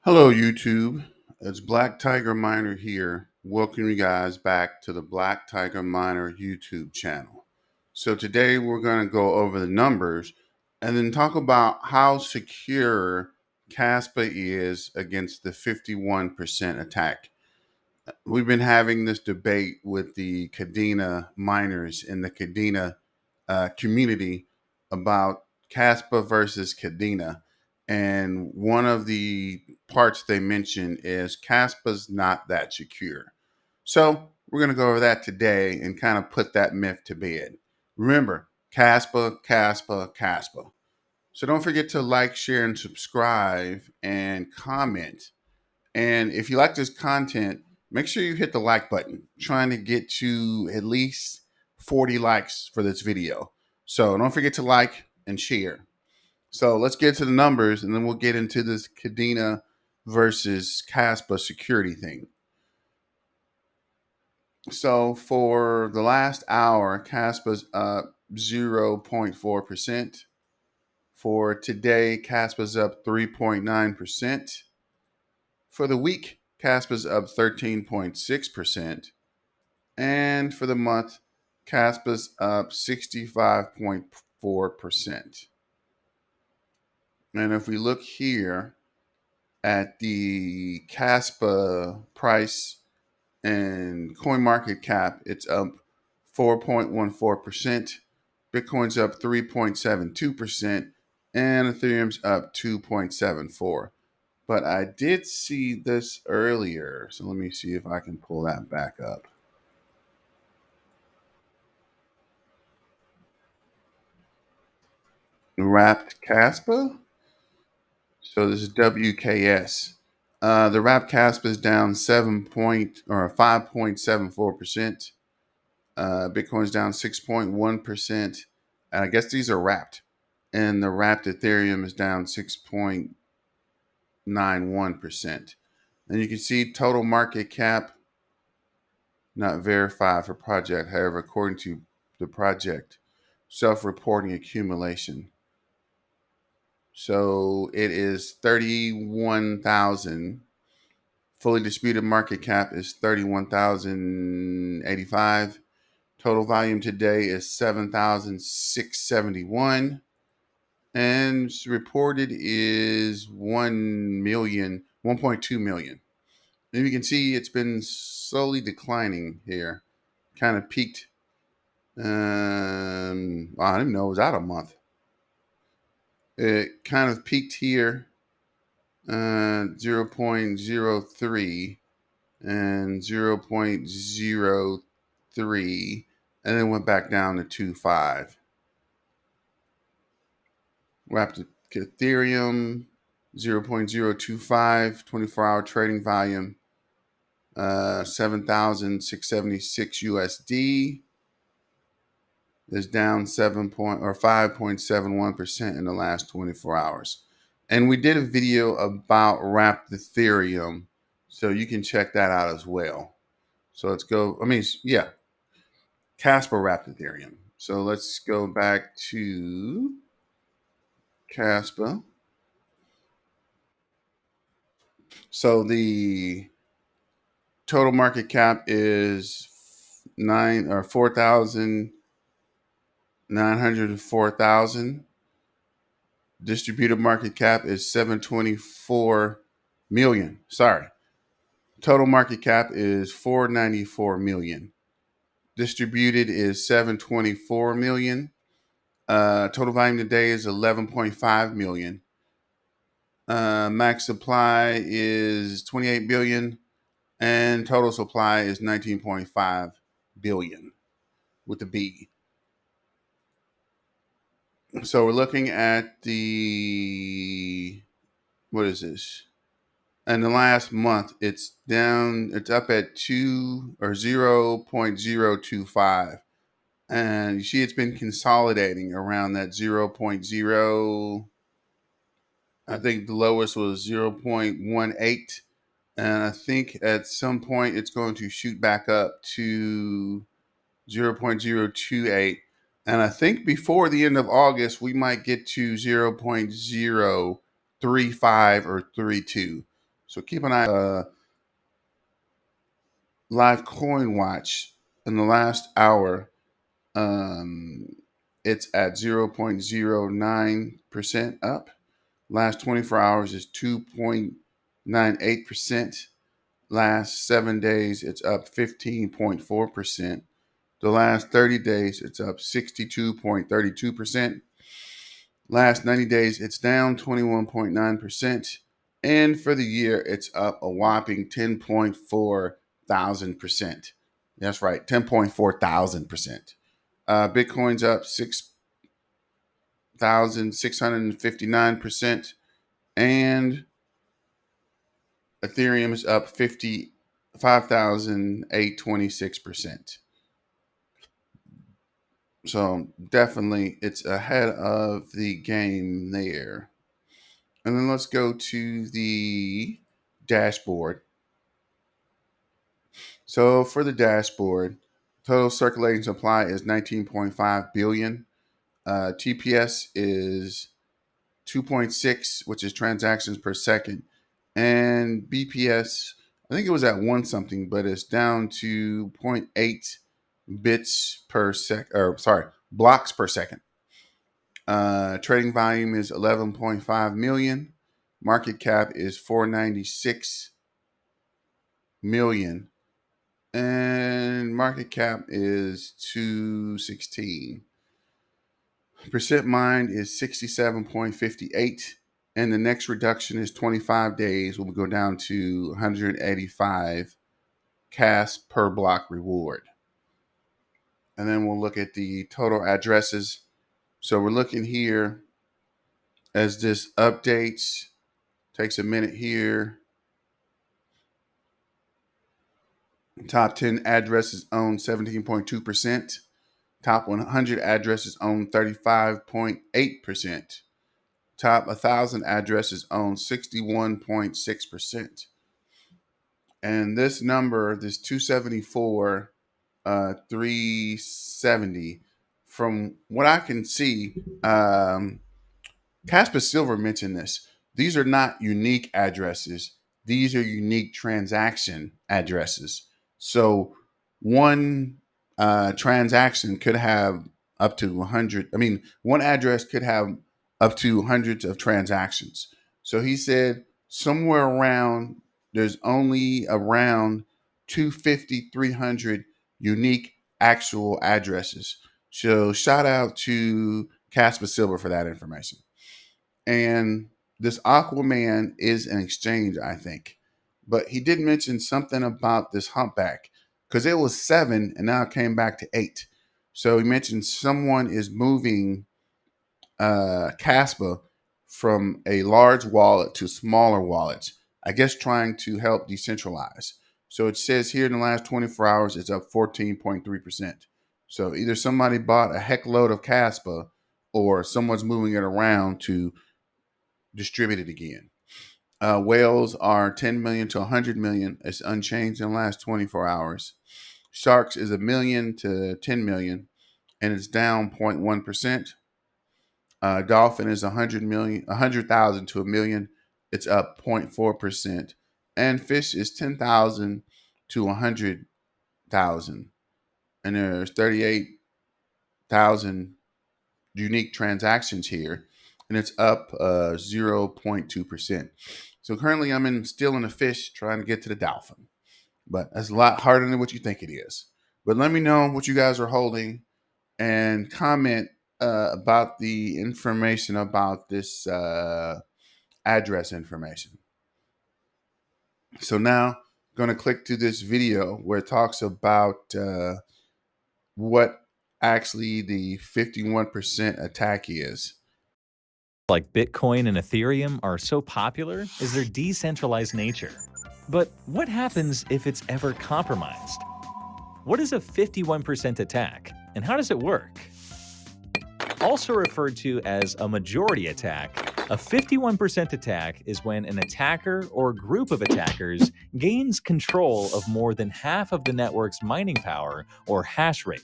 Hello, YouTube. It's Black Tiger Miner here. Welcome you guys back to the Black Tiger Miner YouTube channel. So today we're going to go over the numbers and then talk about how secure Kaspa is against the 51% attack. We've been having this debate with the Kadena miners in the Kadena community about Kaspa versus Kadena. And one of the parts they mention is Kaspa's not that secure. So we're going to go over that today and kind of put that myth to bed. Remember, Kaspa, Kaspa, Kaspa. So don't forget to like, share, and subscribe and comment. And if you like this content, make sure you hit the like button. I'm trying to get to at least 40 likes for this video. So don't forget to like and share. So let's get to the numbers and then we'll get into this Kadena versus Kaspa security thing. So for the last hour, Kaspa's up 0.4%. For today, Kaspa's up 3.9%. For the week, Kaspa's up 13.6%. And for the month, Kaspa's up 65.4%. And if we look here at the Kaspa price and coin market cap, it's up 4.14%. Bitcoin's up 3.72%. And Ethereum's up 2.74%. But I did see this earlier. So let me see if I can pull that back up. Wrapped Kaspa. So this is WKS. The wrapped Kaspa is down 5.74%. Bitcoin's down 6.1%. And I guess these are wrapped. And the wrapped Ethereum is down 6.91%. And you can see total market cap not verified for project. However, according to the project, self-reporting accumulation. So it is 31,000. Fully disputed market cap is 31,085. Total volume today is 7,671. And reported is 1.2 million. And you can see it's been slowly declining here. Kind of peaked. I didn't know it was out a month. It kind of peaked here, 0.03 and 0.03, and then went back down to 2.5. Wrapped Ethereum, 0.025, 24-hour trading volume, 7,676 USD. Is down 5.71% in the last 24 hours. And we did a video about wrapped Ethereum, so you can check that out as well. So let's go. Kaspa wrapped Ethereum. So let's go back to Kaspa. So the total market cap is 4,904,000. Distributed market cap is 724 million. Sorry. Total market cap is 494 million. Distributed is 724 million. Total volume today is 11.5 million. Max supply is 28 billion. And total supply is 19.5 billion with the B. So we're looking at what is this? In the last month, it's up at 0.025. And you see it's been consolidating around that 0.0. I think the lowest was 0.18. And I think at some point it's going to shoot back up to 0.028. And I think before the end of August, we might get to 0.035 or 32. So keep an eye. Live coin watch in the last hour. It's at 0.09% up. Last 24 hours is 2.98%. Last 7 days, it's up 15.4%. The last 30 days, it's up 62.32%. Last 90 days, it's down 21.9%. And for the year, it's up a whopping 10.4 thousand percent. That's right, 10.4 thousand percent. Bitcoin's up 6,659%. And Ethereum is up 5,826%. So definitely it's ahead of the game there. And then let's go to the dashboard. So for the dashboard, total circulating supply is 19.5 billion. TPS is 2.6, which is transactions per second. And BPS, I think it was at 1 something, but it's down to 0.8 bits per sec, or sorry, blocks per second. Trading volume is 11.5 million. Market cap is 496 million. And market cap is 216. Percent mined is 67.58. And the next reduction is 25 days. We'll go down to 185 KAS per block reward. And then we'll look at the total addresses. So we're looking here as this updates. Takes a minute here. Top 10 addresses own 17.2%. Top 100 addresses own 35.8%. Top 1,000 addresses own 61.6%. And this number, this 274, 370, from what I can see, Kaspa Silver mentioned this. These are not unique addresses. These are unique transaction addresses. So one transaction could have up to 100. I mean, one address could have up to hundreds of transactions. So he said somewhere around, there's only around 250, 300 unique actual addresses. So shout out to Kaspa Silver for that information. And this Aquaman is an exchange, I think. But he did mention something about this humpback because it was 7 and now it came back to 8. So he mentioned someone is moving Kaspa from a large wallet to smaller wallets, I guess trying to help decentralize. So it says here in the last 24 hours, it's up 14.3%. So either somebody bought a heck load of Kaspa or someone's moving it around to distribute it again. Whales are 10 million to 100 million. It's unchanged in the last 24 hours. Sharks is a million to 10 million, and it's down 0.1%. Dolphin is 100,000 to a million. It's up 0.4%. And fish is 10,000 to 100,000. And there's 38,000 unique transactions here, and it's up 0.2%. So currently I'm still in the fish trying to get to the dolphin, but that's a lot harder than what you think it is. But let me know what you guys are holding and comment about the information about this address information. So now I'm going to click to this video where it talks about what actually the 51% attack is. Like Bitcoin and Ethereum are so popular is their decentralized nature. But what happens if it's ever compromised? What is a 51% attack, and how does it work? Also referred to as a majority attack, a 51% attack is when an attacker or group of attackers gains control of more than half of the network's mining power or hash rate.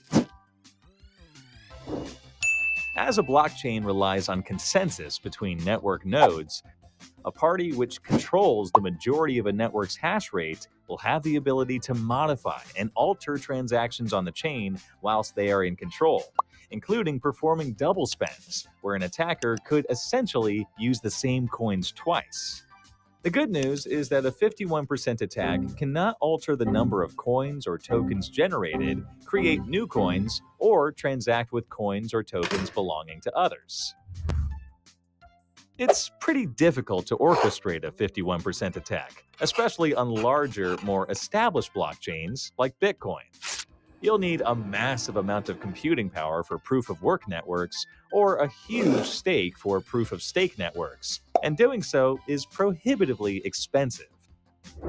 As a blockchain relies on consensus between network nodes, A party which controls the majority of a network's hash rate will have the ability to modify and alter transactions on the chain whilst they are in control, including performing double spends, where an attacker could essentially use the same coins twice. The good news is that a 51% attack cannot alter the number of coins or tokens generated, create new coins, or transact with coins or tokens belonging to others. It's pretty difficult to orchestrate a 51% attack, especially on larger, more established blockchains like Bitcoin. You'll need a massive amount of computing power for proof of work networks or a huge stake for proof of stake networks, and doing so is prohibitively expensive.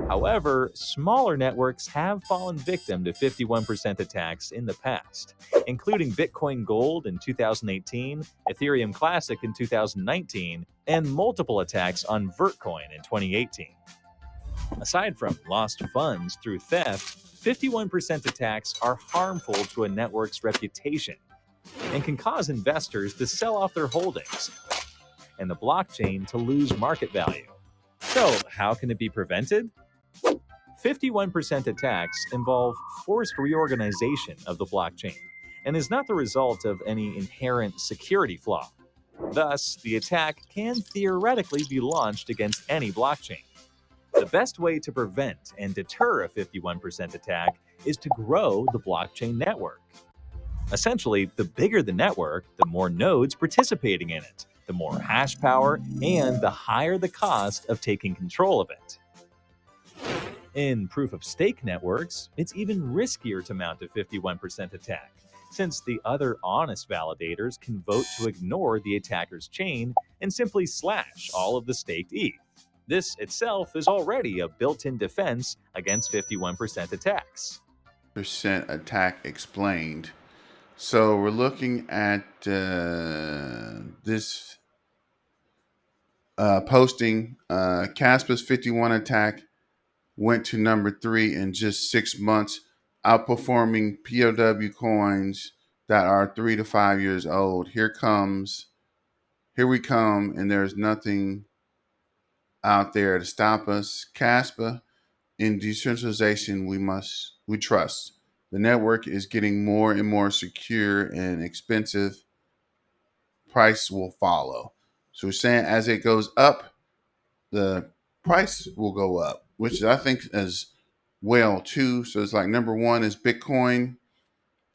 However, smaller networks have fallen victim to 51% attacks in the past, including Bitcoin Gold in 2018, Ethereum Classic in 2019, and multiple attacks on Vertcoin in 2018. Aside from lost funds through theft, 51% attacks are harmful to a network's reputation and can cause investors to sell off their holdings and the blockchain to lose market value. So, how can it be prevented? 51% attacks involve forced reorganization of the blockchain and is not the result of any inherent security flaw. Thus, the attack can theoretically be launched against any blockchain. The best way to prevent and deter a 51% attack is to grow the blockchain network. Essentially, the bigger the network, the more nodes participating in it, the more hash power, and the higher the cost of taking control of it. In proof of stake networks, it's even riskier to mount a 51% attack, since the other honest validators can vote to ignore the attacker's chain and simply slash all of the staked ETH. This itself is already a built-in defense against 51% attacks. Percent attack explained. So we're looking at this posting. Kaspa's 51 attack went to number 3 in just 6 months, outperforming POW coins that are 3 to 5 years old. Here we come, and there's nothing out there to stop us. Kaspa, in decentralization, we trust. The network is getting more and more secure and expensive. Price will follow. So we're saying as it goes up, the price will go up, which I think is well too. So it's like number one is Bitcoin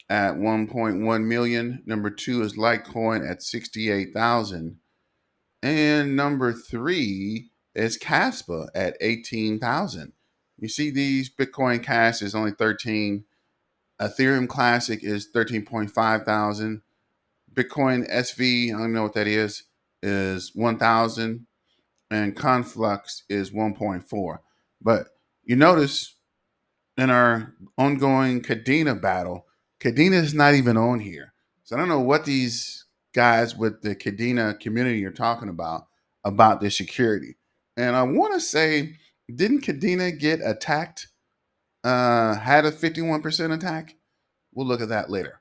at 1.1 million. Number two is Litecoin at 68,000. And number three is Kaspa at 18,000. You see these Bitcoin Cash is only 13. Ethereum Classic is 13.5 thousand. Bitcoin SV, I don't know what that is 1,000. And Conflux is 1.4. But you notice in our ongoing Kadena battle, Kadena is not even on here. So I don't know what these guys with the Kadena community are talking about their security. And I want to say, didn't Kadena get attacked? Had a 51% attack? We'll look at that later.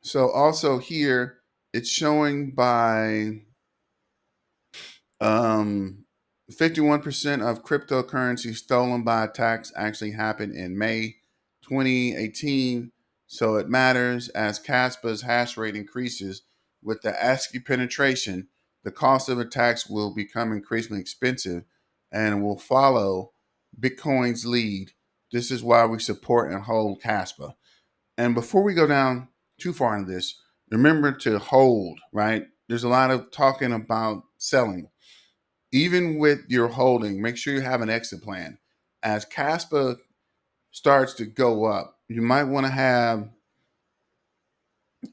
So also here, it's showing by 51% of cryptocurrency stolen by attacks actually happened in May 2018. So it matters as Kaspa's hash rate increases with the ASCII penetration, the cost of attacks will become increasingly expensive and will follow Bitcoin's lead. This is why we support and hold Kaspa. And before we go down too far into this, remember to hold, right? There's a lot of talking about selling. Even with your holding, make sure you have an exit plan. As Kaspa starts to go up, you might want to have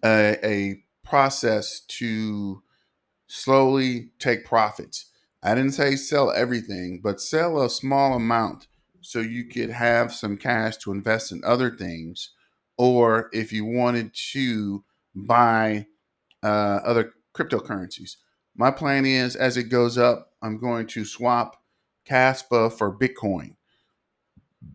a process to slowly take profits. I didn't say sell everything, but sell a small amount so you could have some cash to invest in other things. Or if you wanted to buy other cryptocurrencies. My plan is as it goes up, I'm going to swap Kaspa for Bitcoin.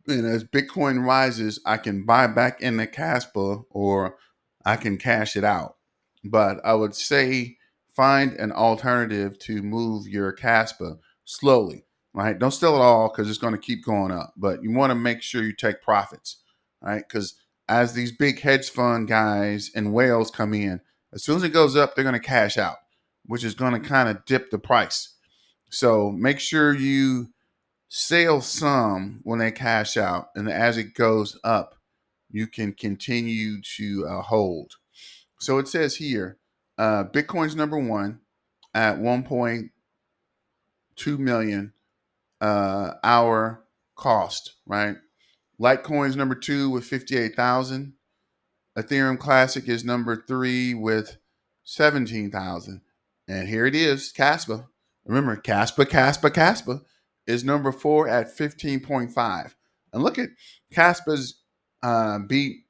And as Bitcoin rises, I can buy back in the Kaspa or I can cash it out. But I would say find an alternative to move your Kaspa slowly, right? Don't sell it all because it's going to keep going up, but you want to make sure you take profits, right? Because as these big hedge fund guys and whales come in, as soon as it goes up, they're going to cash out, which is going to kind of dip the price. So make sure you sell some when they cash out, and as it goes up, you can continue to hold. So it says here, Bitcoin's number one at 1.2 million hour cost, right? Litecoin's number two with 58,000. Ethereum Classic is number three with 17,000. And here it is, Kaspa. Remember, Kaspa is number four at 15.5. And look at Kaspa's beat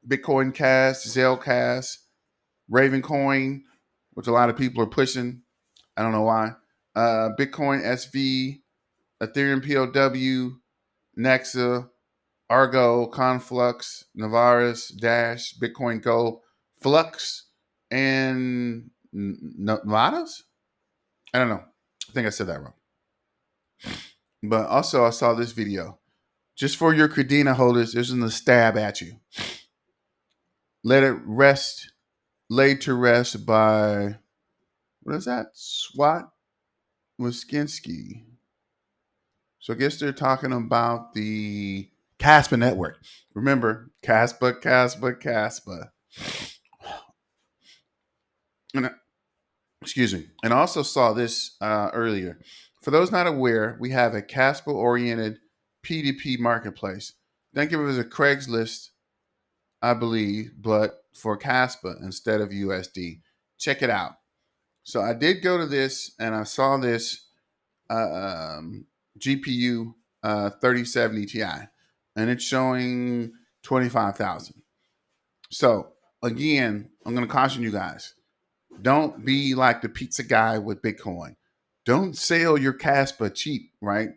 Bitcoin Cash, Zelle Cash, Ravencoin, which a lot of people are pushing. I don't know why. Bitcoin SV, Ethereum POW, Nexa, Argo, Conflux, Navaris, Dash, Bitcoin Go, Flux, and Navadas? I don't know. I think I said that wrong. But also, I saw this video. Just for your Cardina holders, there's a stab at you. Let it rest, laid to rest by, what is that? SWAT Wiskinski. So I guess they're talking about the Kaspa network. Remember, Kaspa. And excuse me. And I also saw this earlier. For those not aware, we have a Kaspa-oriented P2P marketplace. Think of it as a Craigslist, I believe, but for Kaspa instead of USD. Check it out. So I did go to this, and I saw this GPU 3070 Ti, and it's showing 25,000. So again, I'm going to caution you guys: don't be like the pizza guy with Bitcoin. Don't sell your Kaspa cheap, right?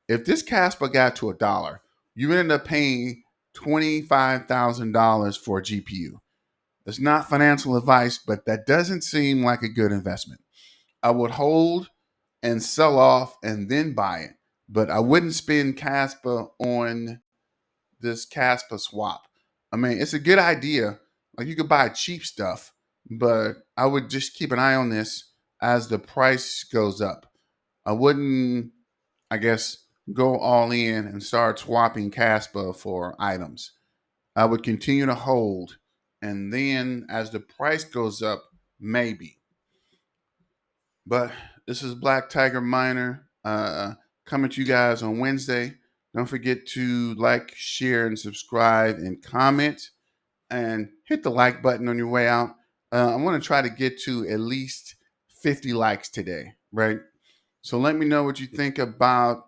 If this Kaspa got to $1, you end up paying $25,000 for a GPU. That's not financial advice, but that doesn't seem like a good investment. I would hold and sell off and then buy it, but I wouldn't spend Kaspa on this Kaspa swap. I mean, it's a good idea. Like, you could buy cheap stuff, but I would just keep an eye on this as the price goes up. I wouldn't, I guess, go all in and start swapping Kaspa for items. I would continue to hold, and then as the price goes up, maybe. But this is Black Tiger Miner coming to you guys on Wednesday. Don't forget to like, share, and subscribe and comment, and hit the like button on your way out. I want to try to get to at least 50 likes today, right? So let me know what you think about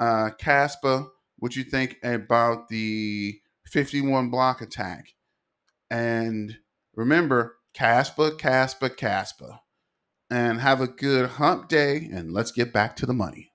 Kaspa, what you think about the 51 block attack. And remember, Kaspa. And have a good hump day, and let's get back to the money.